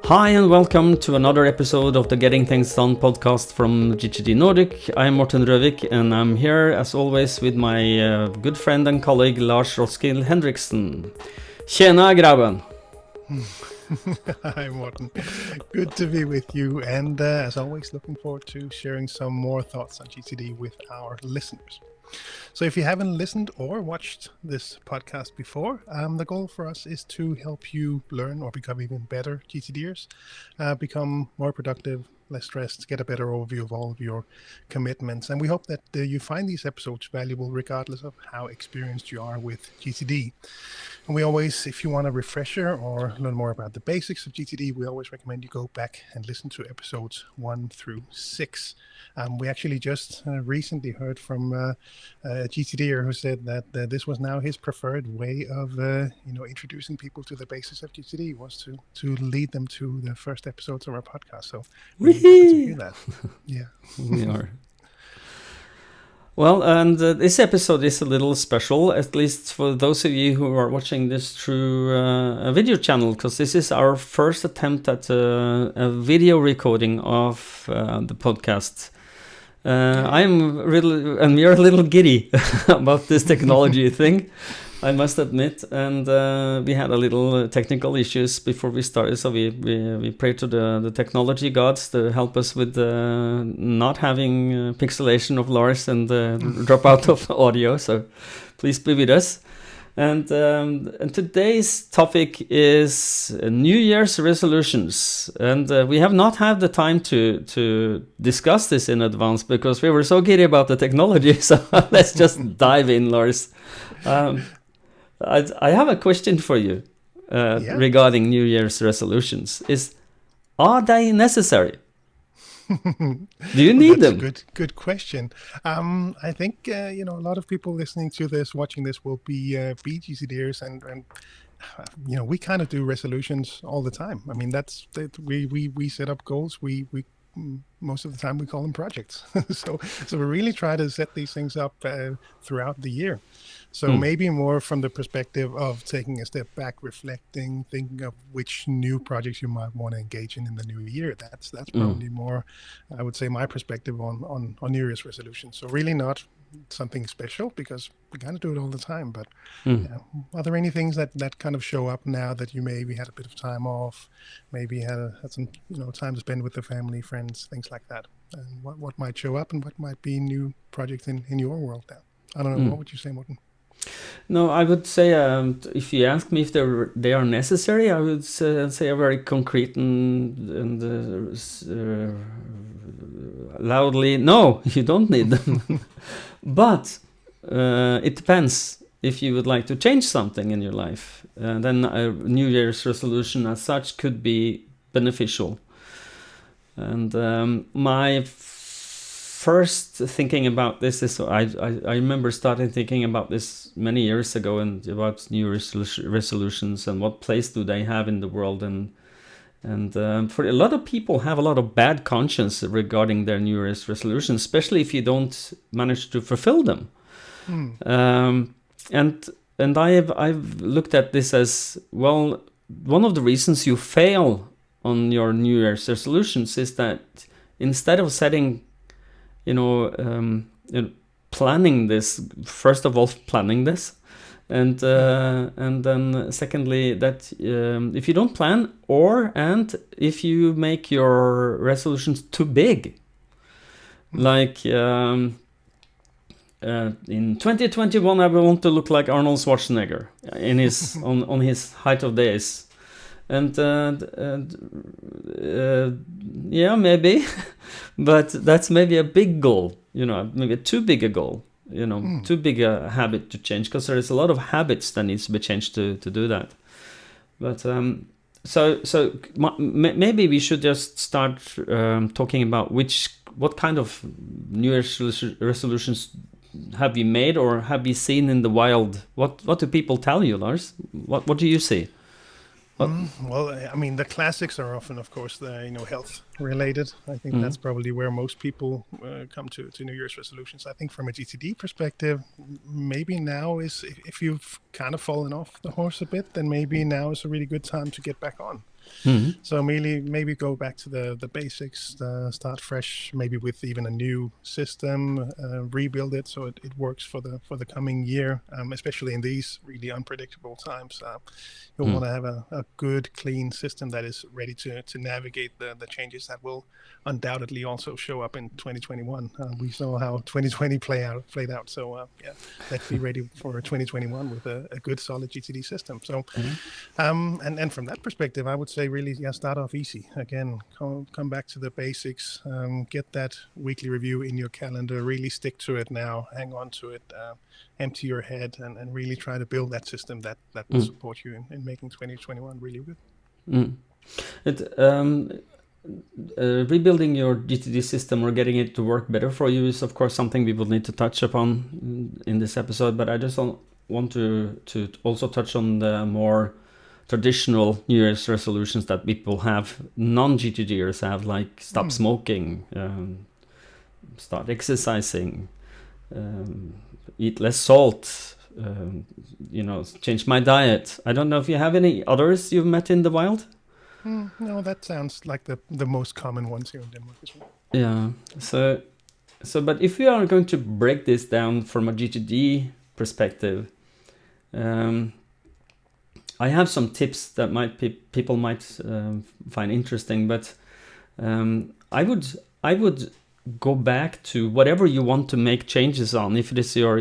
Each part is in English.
Hi and welcome to another episode of the Getting Things Done podcast from GTD Nordic. I'm Morten and I'm here as always with my good friend and colleague Lars Roskilde Hendriksen. Tjena grabben! Hi Morten, good to be with you, and as always looking forward to sharing some more thoughts on GTD with our listeners. So if you haven't listened or watched this podcast before, the goal for us is to help you learn or become even better GTDers, become more productive, less stressed, get a better overview of all of your commitments. And we hope that you find these episodes valuable regardless of how experienced you are with GTD. And we always, if you want a refresher or learn more about the basics of GTD, we always recommend you go back and listen to episodes 1 through 6. We actually just recently heard from a GTDer who said that this was now his preferred way of introducing people to the basics of GTD, was to lead them to the first episodes of our podcast. So really happy to hear that. Yeah, we are. Well, and this episode is a little special, at least for those of you who are watching this through a video channel, because this is our first attempt at a video recording of the podcast. I'm really, and we are a little giddy about this technology thing, I must admit, and we had a little technical issues before we started, so we prayed to the technology gods to help us with not having pixelation of Lars and drop out of audio, so please be with us. And today's topic is New Year's resolutions, and we have not had the time to discuss this in advance because we were so giddy about the technology, so let's just dive in, Lars. I have a question for you regarding New Year's resolutions. Are they necessary? Do you need them? That's a good question. I think a lot of people listening to this, watching this, will be GTDers, and we kind of do resolutions all the time. I mean, we set up goals. We most of the time we call them projects. so we really try to set these things up throughout the year. So maybe more from the perspective of taking a step back, reflecting, thinking of which new projects you might want to engage in the new year. That's probably more, I would say, my perspective on New Year's resolutions. So really not something special because we kind of do it all the time. But are there any things that kind of show up now that you maybe had a bit of time off, maybe had some time to spend with the family, friends, things like that? And what might show up and what might be new projects in your world now? I don't know. What would you say, Morten? No, I would say if you ask me if they are necessary, I would say a very concrete and loudly, no, you don't need them. But it depends. If you would like to change something in your life, then a New Year's resolution as such could be beneficial. And my first thinking about this is I remember starting thinking about this many years ago and about New Year's resolutions and what place do they have in the world, and for a lot of people have a lot of bad conscience regarding their New Year's resolutions, especially if you don't manage to fulfill them. And I've looked at this as, well, one of the reasons you fail on your New Year's resolutions is that instead of setting planning this, first of all, and then secondly, that if you don't plan, and if you make your resolutions too big, like in 2021 I want to look like Arnold Schwarzenegger in his on his height of days. And yeah, maybe, but that's maybe a big goal, maybe too big a goal, too big a habit to change, because there is a lot of habits that needs to be changed to do that. But so maybe we should just start talking about what kind of New Year's resolutions have you made or have you seen in the wild? What do people tell you, Lars? What do you see? Well, I mean, the classics are often, of course, health related. I think that's probably where most people come to New Year's resolutions. I think from a GTD perspective, maybe now is, if you've kind of fallen off the horse a bit, then maybe now is a really good time to get back on. Mhm. So maybe go back to the basics, start fresh, maybe with even a new system, rebuild it so it works for the coming year, especially in these really unpredictable times. You'll want to have a good, clean system that is ready to navigate the changes that will undoubtedly also show up in 2021. We saw how 2020 played out. So yeah, let's be ready for 2021 with a good, solid GTD system. So, and from that perspective, I would say really, yeah, start off easy. Again, come back to the basics. Get that weekly review in your calendar. Really stick to it now. Hang on to it. Empty your head and really try to build that system that will support you in making 2021 really good. Rebuilding your GTD system or getting it to work better for you is, of course, something we will need to touch upon in this episode. But I just want to also touch on the more traditional New Year's resolutions that people have, non-GTDers have, like stop smoking, start exercising, eat less salt, change my diet. I don't know if you have any others you've met in the wild? No, that sounds like the most common ones here in Denmark as well. Yeah. So, but if we are going to break this down from a GTD perspective, I have some tips that people might find interesting. But I would go back to whatever you want to make changes on. If it is your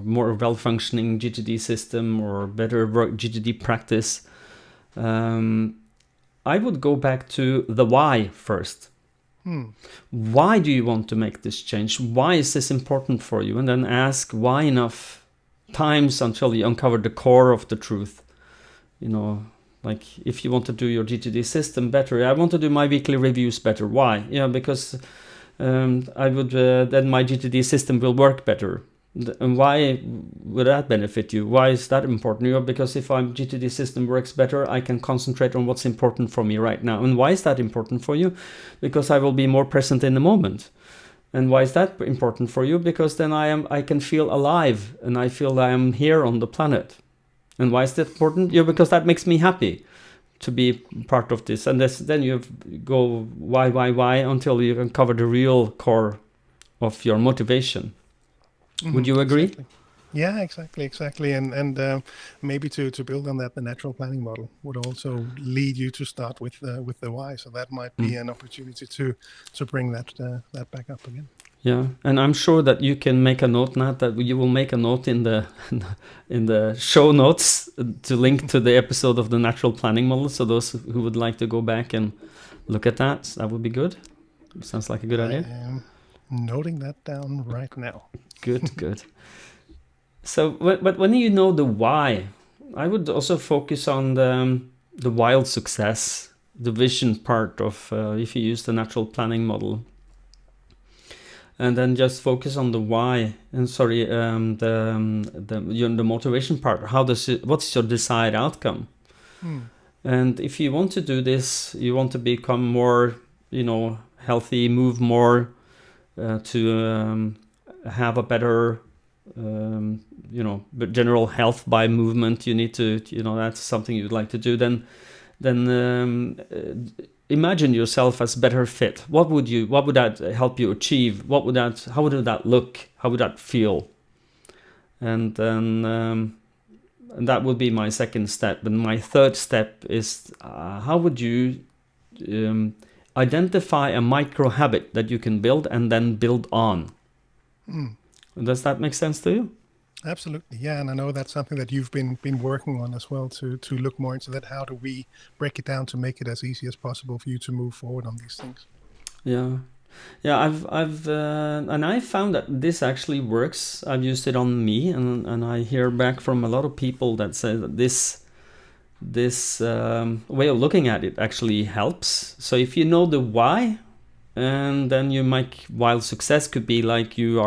more well-functioning GTD system or better GTD practice. I would go back to the why first. Why do you want to make this change? Why is this important for you? And then ask why enough times until you uncover the core of the truth. Like if you want to do your GTD system better, I want to do my weekly reviews better. Why? Yeah, because I would then my GTD system will work better. And why would that benefit you? Why is that important? Because if my GTD system works better, I can concentrate on what's important for me right now. And why is that important for you? Because I will be more present in the moment. And why is that important for you? Because then I can feel alive and I feel I am here on the planet. And why is that important? Because that makes me happy to be part of this. And then you go why until you uncover the real core of your motivation. Would you agree? Exactly. Yeah, exactly. And maybe to build on that, the natural planning model would also lead you to start with the why. So that might be an opportunity to bring that back up again. Yeah, and I'm sure that you can make a note now. That you will make a note in the show notes to link to the episode of the natural planning model. So those who would like to go back and look at that would be good. Sounds like a good idea. I am noting that down right now. Good. So, but when you know the why, I would also focus on the wild success, the vision part of if you use the natural planning model, and then just focus on the why. And the motivation part. What's your desired outcome? And if you want to do this, you want to become more, healthy, move more, to have a better, general health by movement. You need to, that's something you'd like to do. Then imagine yourself as better fit. What would that help you achieve? How would that look? How would that feel? And then and that would be my second step. And my third step is how would you identify a micro habit that you can build and then build on. Does that make sense to you? Absolutely, yeah, and I know that's something that you've been working on as well to look more into that. How do we break it down to make it as easy as possible for you to move forward on these things? Yeah. I found that this actually works. I've used it on me, and I hear back from a lot of people that say that this way of looking at it actually helps. So if you know the why, and then wild success could be like you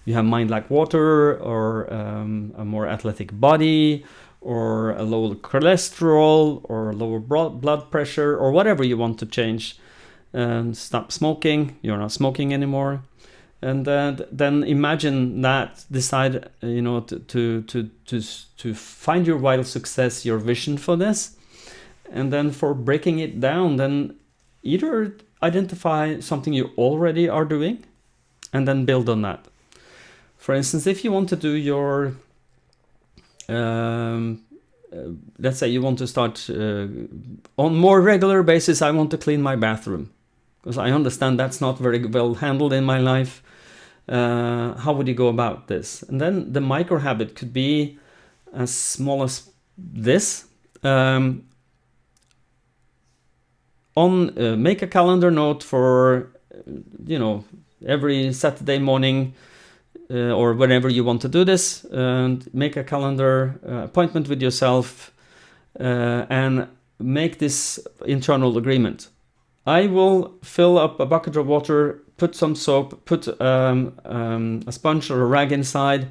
have mind like water, or a more athletic body, or a lower cholesterol, or lower blood pressure, or whatever you want to change. And stop smoking. You're not smoking anymore. And then imagine that. Decide, to find your wild success, your vision for this, And then for breaking it down, then either identify something you already are doing and then build on that. For instance, if you want to do your, let's say you want to start on more regular basis, I want to clean my bathroom because I understand that's not very well handled in my life. How would you go about this? And then the micro habit could be as small as this. Make a calendar note for, every Saturday morning or whenever you want to do this, and make a calendar appointment with yourself and make this internal agreement. I will fill up a bucket of water, put some soap, put a sponge or a rag inside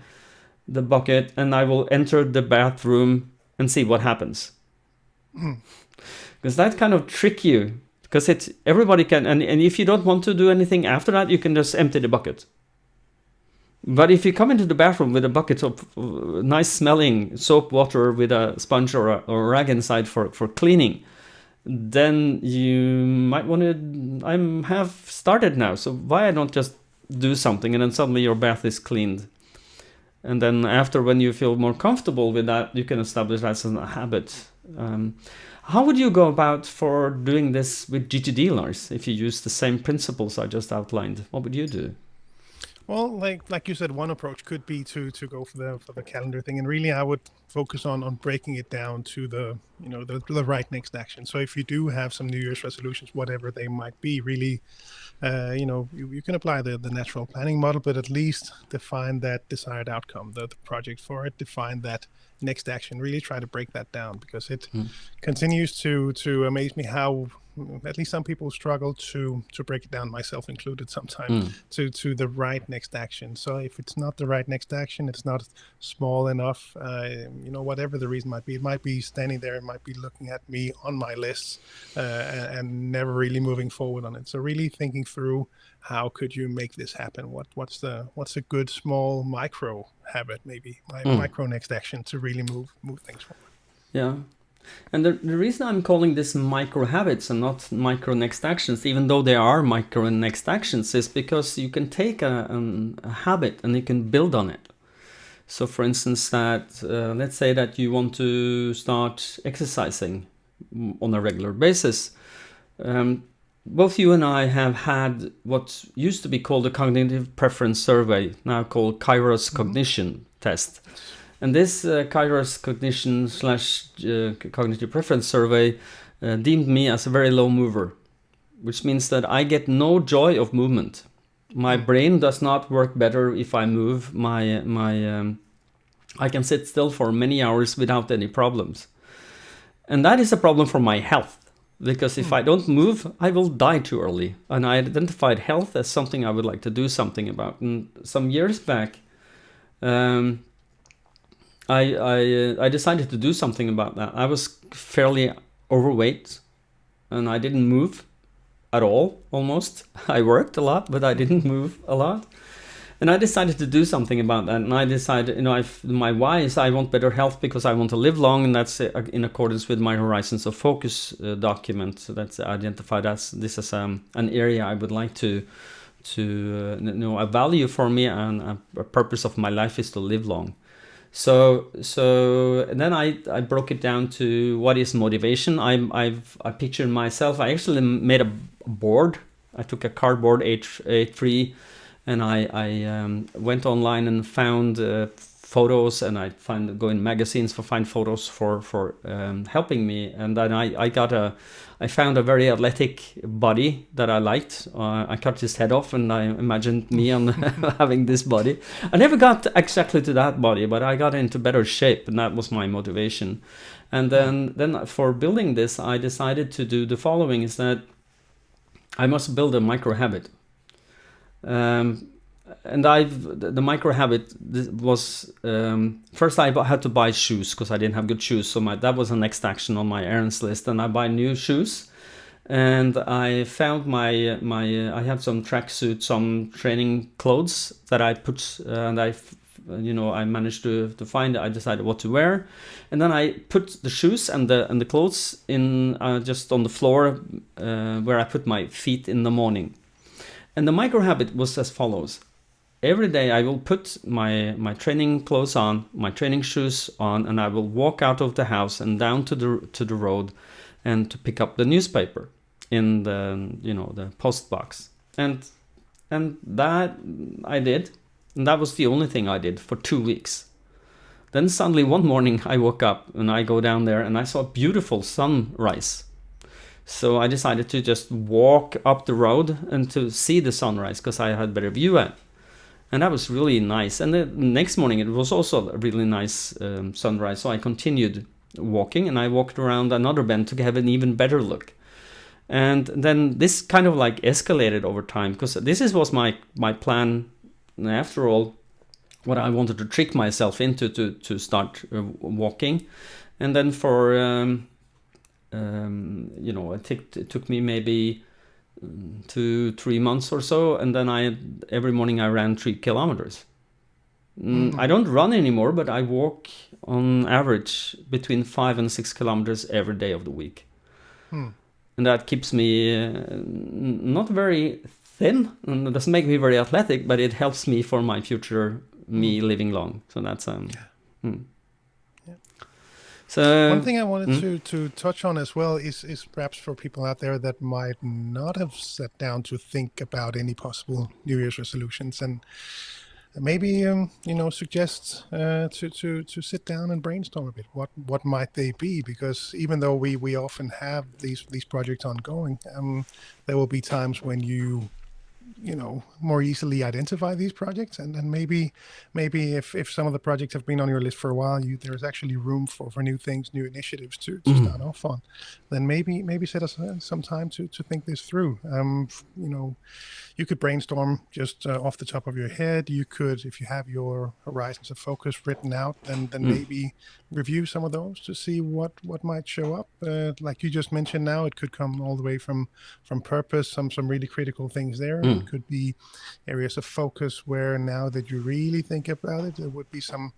the bucket, and I will enter the bathroom and see what happens. Because that kind of trick you, because everybody can, and if you don't want to do anything after that, you can just empty the bucket. But if you come into the bathroom with a bucket of nice smelling soap water with a sponge or a rag inside for cleaning, then you might want to, I have started now, so why I don't just do something and then suddenly your bath is cleaned. And then after, when you feel more comfortable with that, you can establish that as a habit. How would you go about for doing this with GTD, Lars, if you use the same principles I just outlined? What would you do? Well, like you said, one approach could be to go for the calendar thing, and really I would focus on breaking it down to the right next action. So if you do have some New Year's resolutions, whatever they might be, really, you can apply the natural planning model, but at least define that desired outcome, the project for it, define that next action. Really try to break that down, because it continues to amaze me how at least some people struggle to break it down, myself included sometimes, to the right next action. So if it's not the right next action, it's not small enough, whatever the reason might be, it might be standing there, it might be looking at me on my lists and never really moving forward on it. So really thinking through, how could you make this happen? What's a good small micro habit, maybe micro next action to really move things forward? Yeah. And the reason I'm calling this micro habits and not micro next actions, even though they are micro and next actions, is because you can take a habit and you can build on it. So for instance, that let's say that you want to start exercising on a regular basis. Both you and I have had what used to be called a cognitive preference survey, now called Kairos cognition test. And this Kairos cognition / cognitive preference survey deemed me as a very low mover, which means that I get no joy of movement. My brain does not work better if I move. I can sit still for many hours without any problems. And that is a problem for my health, because if I don't move, I will die too early. And I identified health as something I would like to do something about. And some years back, I decided to do something about that. I was fairly overweight and I didn't move at all, almost. I worked a lot, but I didn't move a lot. And I decided to do something about that. And I decided, my why is I want better health because I want to live long, and that's in accordance with my Horizons of Focus document. So that's identified as this as an area I would like to a value for me, and a purpose of my life is to live long. So and then I broke it down to what is motivation. I pictured myself. I actually made a board. I took a cardboard A3, and I went online and found photos, and I go in magazines for find photos for helping me. And then I found a very athletic body that I liked. I cut his head off, and I imagined me on having this body. I never got exactly to that body, but I got into better shape, and that was my motivation. And then for building this, I decided to do the following: is that I must build a micro habit. And the micro habit was first I had to buy shoes because I didn't have good shoes, so that was the next action on my errands list. And I buy new shoes, and I found I had some tracksuit, some training clothes that I put, and I I managed to find it, I decided what to wear, and then I put the shoes and the clothes in just on the floor where I put my feet in the morning. And the micro habit was as follows: every day I will put my training clothes on, my training shoes on, and I will walk out of the house and down to the road, and to pick up the newspaper in the post box. And that I did, and that was the only thing I did for 2 weeks. Then suddenly one morning I woke up and I go down there and I saw a beautiful sunrise. So I decided to just walk up the road and to see the sunrise, because I had better view at. And that was really nice. And the next morning it was also a really nice sunrise. So I continued walking, and I walked around another bend to have an even better look. And then this kind of like escalated over time, because was my plan. After all, what I wanted to trick myself into to start walking. And then for it took me maybe 2-3 months or so, and then every morning I ran 3 kilometers. I don't run anymore, but I walk on average between 5 and 6 kilometers every day of the week. And that keeps me not very thin, and it doesn't make me very athletic, but it helps me for my future me living long. So that's So one thing I wanted to touch on as well is perhaps for people out there that might not have sat down to think about any possible New Year's resolutions, and maybe suggest to sit down and brainstorm a bit. What might they be? Because even though we often have these projects ongoing, there will be times when you more easily identify these projects, and maybe if some of the projects have been on your list for a while, there's actually room for new things, new initiatives to start off on. Then maybe set aside some time to think this through. You could brainstorm just off the top of your head. You could, if you have your horizons of focus written out, then maybe review some of those to see what might show up. Like you just mentioned now, it could come all the way from purpose, some really critical things there. It could be areas of focus where, now that you really think about it, there would be some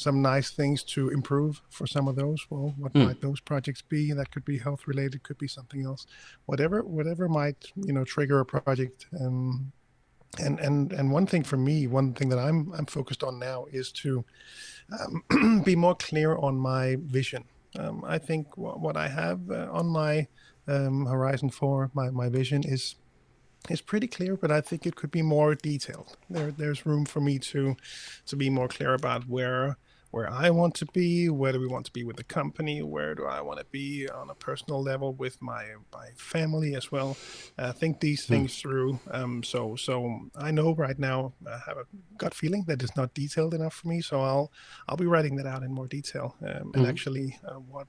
nice things to improve for some of those. Well, what might those projects be? That could be health related, could be something else. Whatever might trigger a project. And one thing for me, one thing that I'm focused on now is to be more clear on my vision. I think what I have on my horizon for my vision is pretty clear, but I think it could be more detailed. There's room for me to be more clear about where I want to be, where do we want to be with the company, where do I want to be on a personal level with my family as well. Think these things through. So I know right now I have a gut feeling that is not detailed enough for me, so I'll be writing that out in more detail. And actually,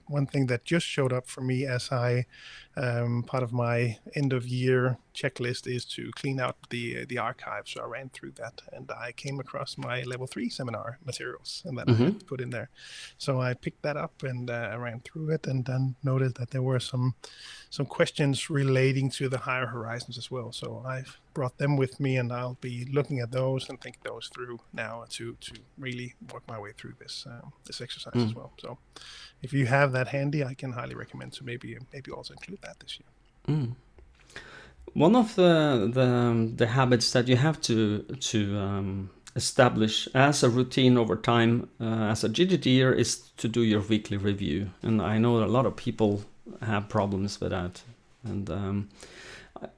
one thing that just showed up for me as part of my end of year checklist is to clean out the archive. So I ran through that, and I came across my level 3 seminar materials, and that I had to put in there. So I picked that up and I ran through it, and then noted that there were some questions relating to the higher horizons as well. So I've brought them with me, and I'll be looking at those and think those through now to really work my way through this exercise as well. So if you have that handy, I can highly recommend to maybe also include that this year. One of the habits that you have to establish as a routine over time as a GGTer is to do your weekly review. And I know a lot of people have problems with that. And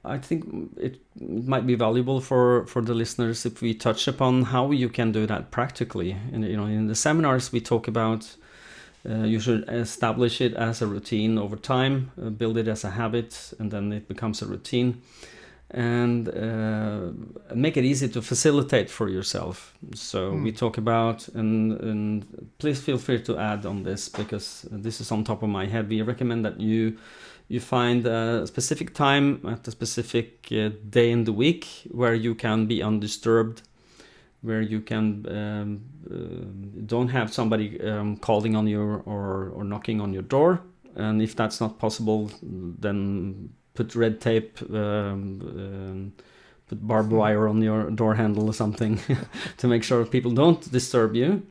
I think it might be valuable for the listeners if we touch upon how you can do that practically. And in the seminars we talk about you should establish it as a routine over time, build it as a habit, and then it becomes a routine. And make it easy to facilitate for yourself. So we talk about, and please feel free to add on this, because this is on top of my head. We recommend that you find a specific time at a specific day in the week where you can be undisturbed, where you can don't have somebody calling on you or knocking on your door. And if that's not possible, then put red tape, put barbed wire on your door handle or something to make sure people don't disturb you.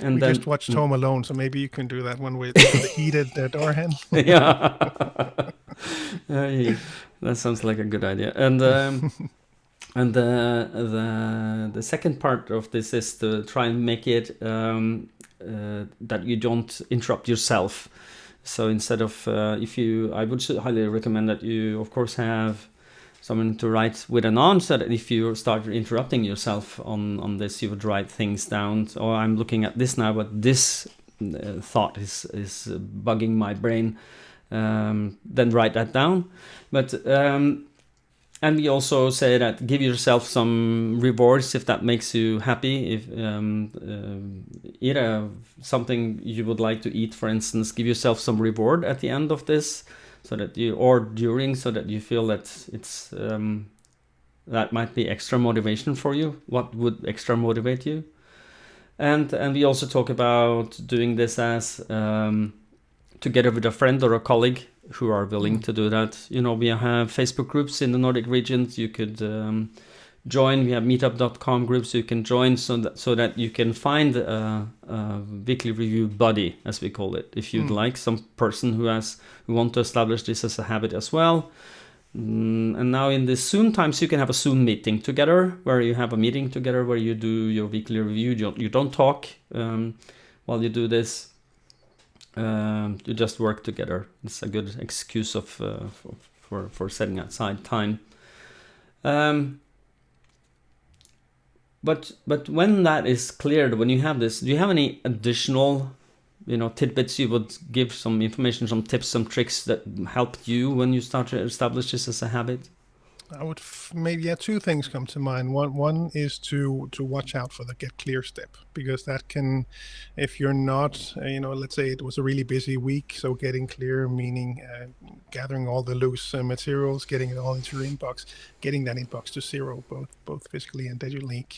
And we then, just watched Home Alone, so maybe you can do that one with the heated door handle. yeah, that sounds like a good idea. And and the second part of this is to try and make it that you don't interrupt yourself. So instead of I would highly recommend that you, of course, have someone to write with an arm, so that if you start interrupting yourself on this, you would write things down. Or I'm looking at this now, but this thought is bugging my brain. Then write that down. But and we also say that give yourself some rewards if that makes you happy. If eat something you would like to eat, for instance, give yourself some reward at the end of this, so that you, or during, so that you feel that it's that might be extra motivation for you. What would extra motivate you? And we also talk about doing this as together with a friend or a colleague who are willing to do that. You know, we have Facebook groups in the Nordic regions you could join. We have meetup.com groups you can join, so that you can find a weekly review buddy, as we call it, if you'd like, some person who want to establish this as a habit as well. And now in the Zoom times, you can have a Zoom meeting together, where you have a meeting together where you do your weekly review. You don't talk while you do this. You just work together. It's a good excuse for setting aside time. But when that is cleared, when you have this, do you have any additional, tidbits you would give, some information, some tips, some tricks that helped you when you start to establish this as a habit? I would maybe two things come to mind. One is to watch out for the get clear step, because that can, if you're not, let's say it was a really busy week, so getting clear meaning gathering all the loose materials, getting it all into your inbox, getting that inbox to zero, both physically and digitally.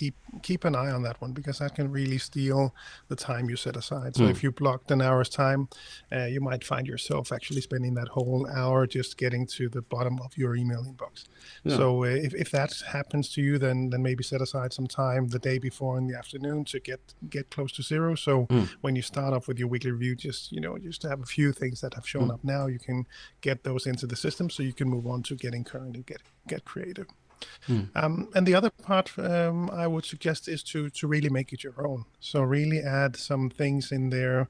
Keep an eye on that one, because that can really steal the time you set aside. So if you blocked an hour's time, you might find yourself actually spending that whole hour just getting to the bottom of your email inbox. Yeah. So if that happens to you, then maybe set aside some time the day before in the afternoon to get close to zero. So when you start off with your weekly review, just to have a few things that have shown up now, you can get those into the system, so you can move on to getting current and get creative. And the other part I would suggest is to really make it your own. So really add some things in there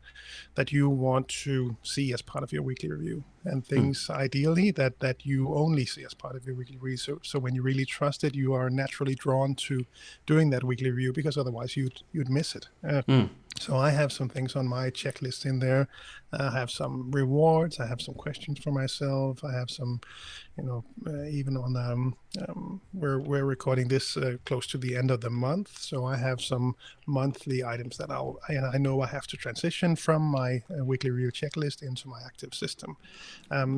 that you want to see as part of your weekly review, and things ideally that you only see as part of your weekly review. So when you really trust it, you are naturally drawn to doing that weekly review, because otherwise you'd miss it. So I have some things on my checklist in there. I have some rewards. I have some questions for myself. I have some, even on we're recording this close to the end of the month, so I have some monthly items that I know I have to transition from my weekly review checklist into my active system.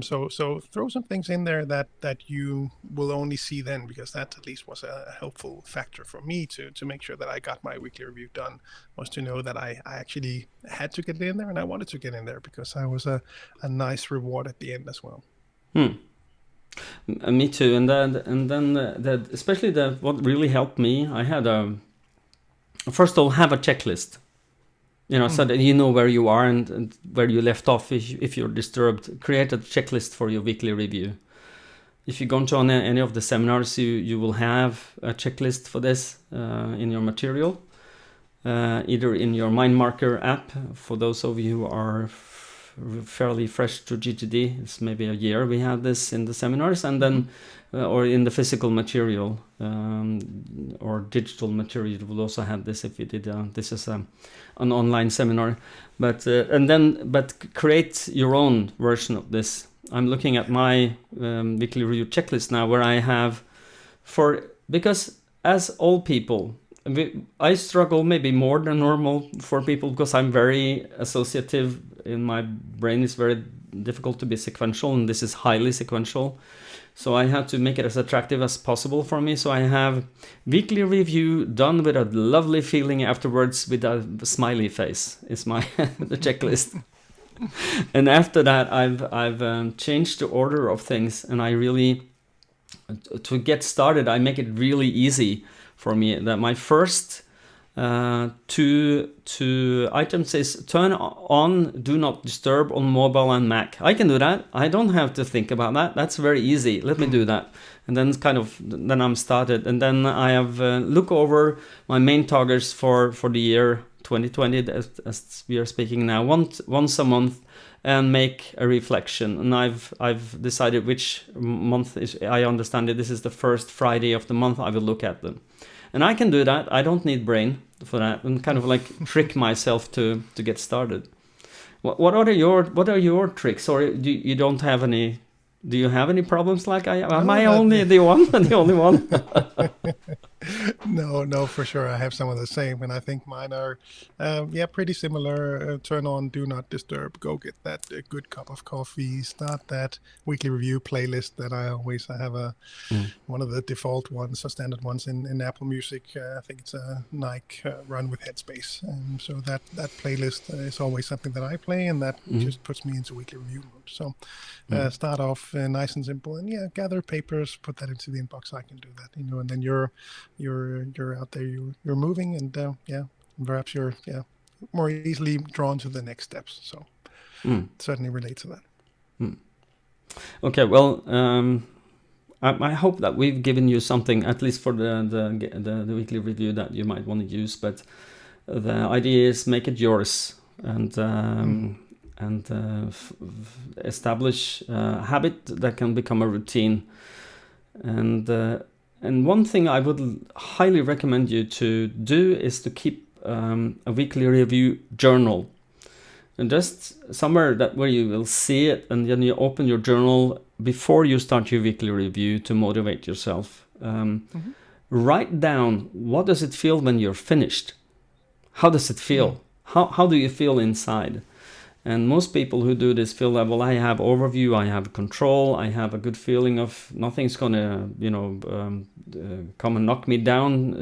So throw some things in there that you will only see then, because that at least was a helpful factor for me to make sure that I got my weekly review done, was to know that I actually had to get in there, and I wanted to get in there, because I was a nice reward at the end as well. Me too. And then especially what really helped me, I had first of all, have a checklist, so that you know where you are and where you left off if you're disturbed. Create a checklist for your weekly review. If you go to any of the seminars, you will have a checklist for this in your material, either in your Mind Marker app. For those of you who are fairly fresh to GTD, it's maybe a year we had this in the seminars, and then or in the physical material or digital material, you will also have this if you did this is an online seminar. But create your own version of this. I'm looking at my weekly review checklist now, where I have because as old people, I struggle maybe more than normal for people, because I'm very associative. In my brain is very difficult to be sequential, and this is highly sequential. So I have to make it as attractive as possible for me. So I have weekly review done with a lovely feeling afterwards, with a smiley face is my the checklist. And after that, I've changed the order of things, and I really to get started, I make it really easy for me. That my first two items is turn on Do Not Disturb on mobile and Mac. I can do that. I don't have to think about that. That's very easy. Let me do that. And then then I'm started. And then I have look over my main targets for the year 2020, as we are speaking now, once a month, and make a reflection. And I've decided which month is. I understand that this is the first Friday of the month. I will look at them. And I can do that. I don't need brain for that, and kind of like trick myself to get started. What are your tricks, or do you don't have any? Do you have any problems like I am? Am I only the only one? No, for sure. I have some of the same, and I think mine are, pretty similar. Turn on Do Not Disturb. Go get that good cup of coffee. Start that weekly review playlist that I have one of the default ones, or standard ones in Apple Music. I think it's a Nike Run with Headspace. So that playlist is always something that I play, and that just puts me into weekly review mode. So start off nice and simple, and gather papers, put that into the inbox. I can do that, and then you're out there, you're moving, and perhaps you're more easily drawn to the next steps. So certainly relate to that. Okay, well, I hope that we've given you something, at least for the weekly review, that you might want to use. But the idea is make it yours, and establish a habit that can become a routine. And one thing I would highly recommend you to do is to keep a weekly review journal. And just somewhere where you will see it, and then you open your journal before you start your weekly review to motivate yourself. Write down, what does it feel when you're finished? How does it feel? How do you feel inside? And most people who do this feel that, well, I have overview, I have control, I have a good feeling of nothing's gonna, come and knock me down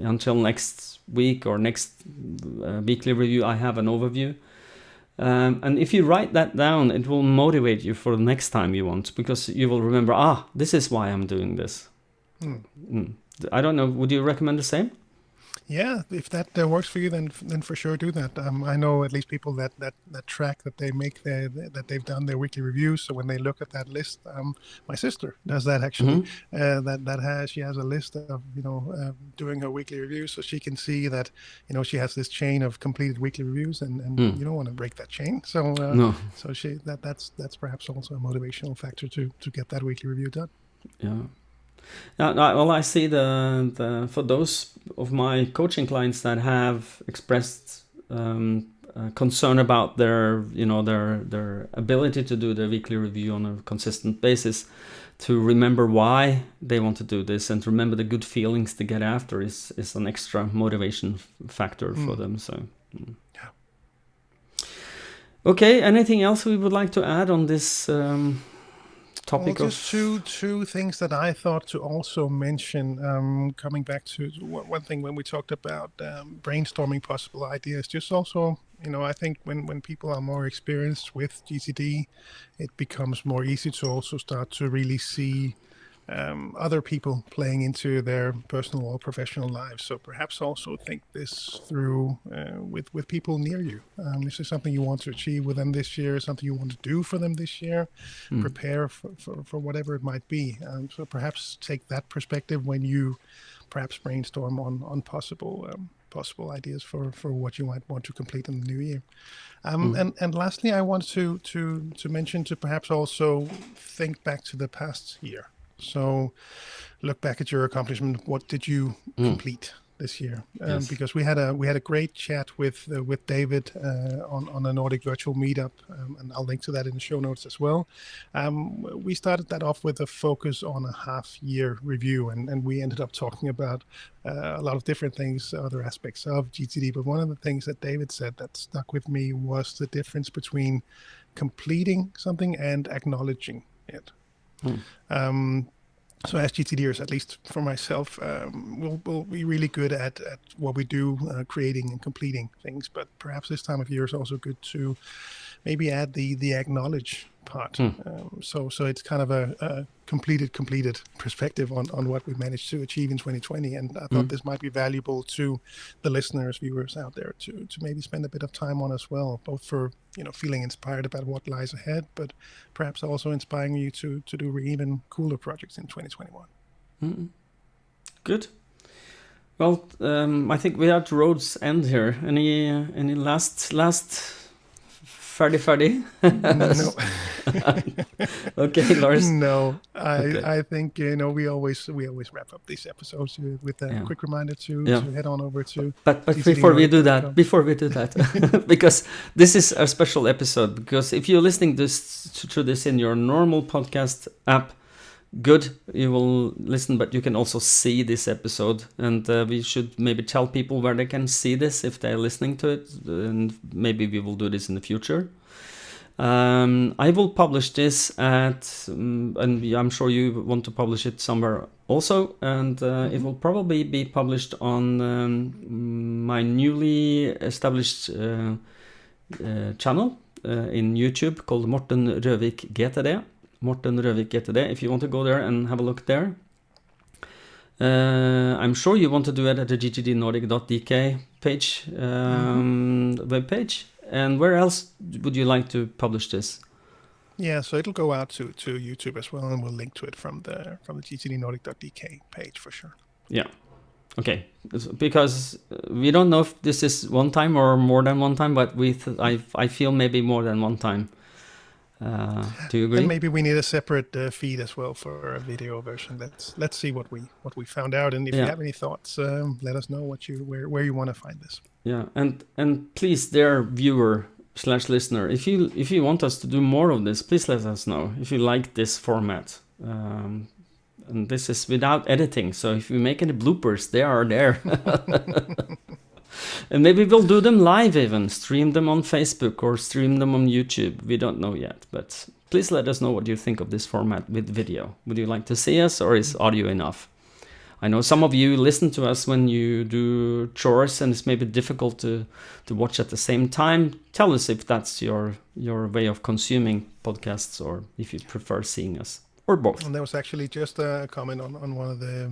until next week or next weekly review. I have an overview. And if you write that down, it will motivate you for the next time you want, because you will remember, this is why I'm doing this. I don't know, would you recommend the same? Yeah, if that works for you, then for sure do that. I know at least people that track that they make that they've done their weekly reviews. So when they look at that list, my sister does that actually. She has a list of doing her weekly reviews, so she can see that she has this chain of completed weekly reviews, and you don't want to break that chain. So no. So that's perhaps also a motivational factor to get that weekly review done. Yeah. Well, I see for those of my coaching clients that have expressed concern about their ability to do their weekly review on a consistent basis, to remember why they want to do this and to remember the good feelings to get after is an extra motivation factor for them. So. Yeah. Okay. Anything else we would like to add on this? Just two things that I thought to also mention, coming back to one thing when we talked about brainstorming possible ideas, just also, I think when people are more experienced with GTD, it becomes more easy to also start to really see other people playing into their personal or professional lives. So perhaps also think this through with people near you. Is there something you want to achieve with them this year, something you want to do for them this year? Prepare for whatever it might be. So perhaps take that perspective when you perhaps brainstorm on possible ideas for what you might want to complete in the new year. And lastly, I want to mention to perhaps also think back to the past year. So look back at your accomplishment. What did you complete this year? Because we had a great chat with David on a Nordic virtual meetup, and I'll link to that in the show notes as well. We started that off with a focus on a half-year review, and we ended up talking about a lot of different things, other aspects of GTD. But one of the things that David said that stuck with me was the difference between completing something and acknowledging it. So as GTDers, at least for myself, we'll be really good at what we do, creating and completing things. But perhaps this time of year is also good to maybe add the acknowledge part. So it's kind of a completed perspective on what we managed to achieve in 2020. And I thought this might be valuable to the listeners, viewers out there to maybe spend a bit of time on as well, both for, feeling inspired about what lies ahead, but perhaps also inspiring you to do even cooler projects in 2021. Good. Well, I think we are at road's end here. Any last Freddy? No. Okay, Lars. No, I think we always wrap up these episodes with a quick reminder to head on over to. But before we do that, because this is a special episode. Because if you're listening to this in your normal podcast app, good, you will listen, but you can also see this episode, and we should maybe tell people where they can see this if they're listening to it, and maybe we will do this in the future. I will publish this and I'm sure you want to publish it somewhere also, and it will probably be published on my newly established channel in YouTube called Morten Røvik GTD. Morten Røvik GTD, if you want to go there and have a look there. I'm sure you want to do it at the gtdnordic.dk page, web page. And where else would you like to publish this? Yeah, so it'll go out to YouTube as well, and we'll link to it from the gtdnordic.dk page for sure. Yeah. Okay, because we don't know if this is one time or more than one time, but I feel maybe more than one time. Do you agree? And maybe we need a separate feed as well for a video version. Let's see what we found out, and if you have any thoughts, let us know where you want to find this. Yeah, and please, dear viewer/listener, if you want us to do more of this, please let us know if you like this format. And this is without editing, so if we make any bloopers, they are there. And maybe we'll do them live, even stream them on Facebook or stream them on YouTube. We don't know yet, but please let us know what you think of this format with video. Would you like to see us, or is audio enough? I know some of you listen to us when you do chores, and it's maybe difficult to watch at the same time. Tell us if that's your way of consuming podcasts, or if you prefer seeing us, or both. And there was actually just a comment on one of the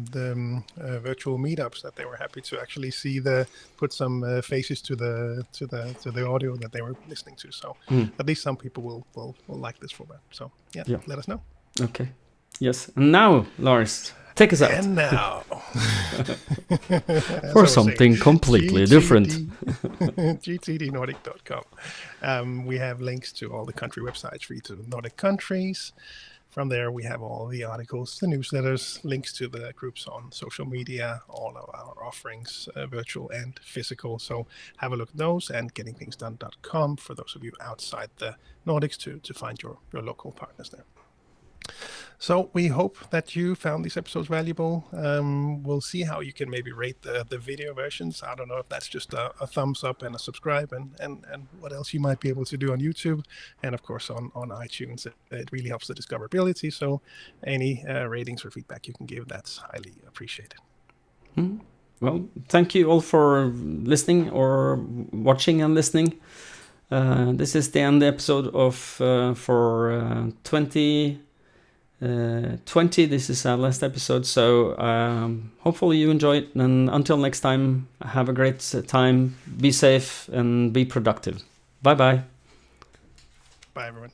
virtual meetups that they were happy to actually see put some faces to the audio that they were listening to. So at least some people will like this format. So yeah, let us know. Okay. Yes. And now, Lars, take us out. And now, for something completely different. gtdnordic.com. We have links to all the country websites for each of the Nordic countries. From there, we have all the articles, the newsletters, links to the groups on social media, all of our offerings, virtual and physical. So have a look at those, and gettingthingsdone.com for those of you outside the Nordics to find your local partners there. So we hope that you found these episodes valuable. We'll see how you can maybe rate the video versions. I don't know if that's just a thumbs up and a subscribe, and what else you might be able to do on YouTube, and of course on iTunes. It really helps the discoverability. So any ratings or feedback you can give, that's highly appreciated. Well, thank you all for listening or watching and listening. This is the end episode of for 2020. This is our last episode, so hopefully you enjoy it, and until next time, have a great time, be safe and be productive. Bye everyone.